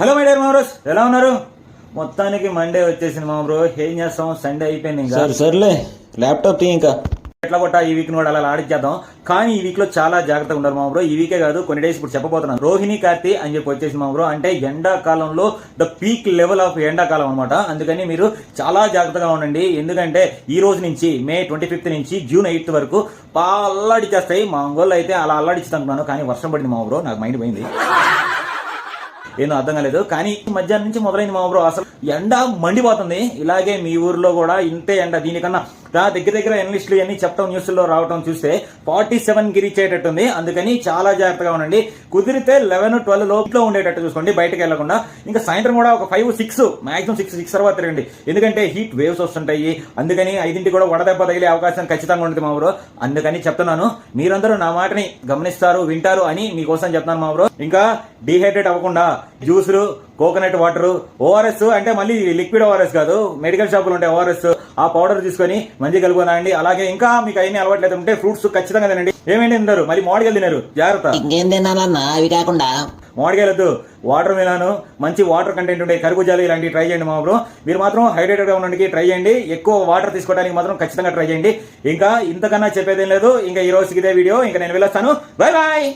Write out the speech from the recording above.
Hello my dear మామ్రోస్, ఎలా ఉన్నారు? మొత్తానికి మండే వచ్చేసింది మా బ్రో. ఏం చేస్తాం, సండే అయిపోయింది. ఇంకా సర్లే ల్యాప్టాప్ తీ. ఇంకా ఎట్లా కొట్టా ఈ వీక్ కూడా అలా ఆడిచ్చేద్దాం. కానీ ఈ వీక్ లో చాలా జాగ్రత్తగా ఉండాలి మా బ్రో. ఈ వీకే కాదు, కొన్ని డేస్ ఇప్పుడు చెప్పబోతున్నాను. రోహిణి కార్తీ అని చెప్పి వచ్చేసి మా బ్రో, అంటే ఎండాకాలంలో ద పీక్ లెవెల్ ఆఫ్ ఎండాకాలం అనమాట. అందుకని మీరు చాలా జాగ్రత్తగా ఉండండి. ఎందుకంటే ఈ రోజు నుంచి మే 25 నుంచి జూన్ 8 వరకు అల్లాడిచ్చేస్తాయి. మా అంగోళ్ళు అయితే అలా అల్లాడిచ్చుతున్నాను. కానీ వర్షం పడింది మా బ్రో, నాకు మైండ్ పోయింది. ఏదో అర్థం కాలేదు. కానీ మధ్యాహ్నం నుంచి మొదలైంది మా బ్రో. అసలు ఎండ మండిపోతుంది. ఇలాగే మీ ఊర్లో కూడా ఇంతే ఎండ. దీనికన్నా దగ్గర దగ్గర ఎనలిస్టులు అన్ని చెప్పడం, న్యూస్లో రావడం చూస్తే 47కి రీచ్ అయ్యేటట్టుంది. అందుకని చాలా జాగ్రత్తగా ఉండండి. కుదిరితే 11-12 లోపల ఉండేటట్టు చూసుకోండి, బయటకు వెళ్లకుండా. ఇంకా సాయంత్రం కూడా ఒక 5-6 మాక్సిమం 6 తర్వాత తిరగండి. ఎందుకంటే హీట్ వేవ్స్ వస్తుంటాయి. అందుకని 5ంటికి కూడా వడదెబ్బ తగిలే అవకాశం ఖచ్చితంగా ఉంటుంది మా బ్రో. అందుకని చెప్తున్నాను, మీరందరూ నా మాటని గమనిస్తారు, వింటారు అని మీకోసం చెప్తున్నాను మా బ్రో. ఇంకా డీహైడ్రేట్ అవ్వకుండా జ్యూసులు, కోకోనట్ వాటర్, ఓఆర్ఎస్, అంటే మళ్ళీ లిక్విడ్ ఓఆర్ఎస్ కాదు, మెడికల్ షాపులు ఉంటాయి ఓఆర్ఎస్, ఆ పౌడర్ తీసుకొని మంచిగా కలుపుకోనండి. అలాగే ఇంకా మీకు అయినా అలవాట్లేదు ఉంటే ఫ్రూట్స్ ఖచ్చితంగా తినండి. ఏమేంటి తిన్నారు? మరి మామిడికాయలు తినారు, జాగ్రత్త. ఇంకేం తినాలన్నా అవి కాకుండా మామిడికాయలతో వాటర్ మిలాను, మంచి వాటర్ కంటెంట్ ఉండే కర్బూజాలు, ఇలాంటివి ట్రై చేయండి మా బ్రో. మీరు మాత్రం హైడ్రేటెడ్ గా ఉండడానికి ట్రై చేయండి. ఎక్కువ వాటర్ తీసుకోవడానికి మాత్రం ఖచ్చితంగా ట్రై చేయండి. ఇంకా ఇంతకన్నా చెప్పేదేం లేదు. ఇంకా ఈ రోజుకి ఇదే వీడియో. ఇంకా నేను వెళ్ళొస్తాను. Bye bye.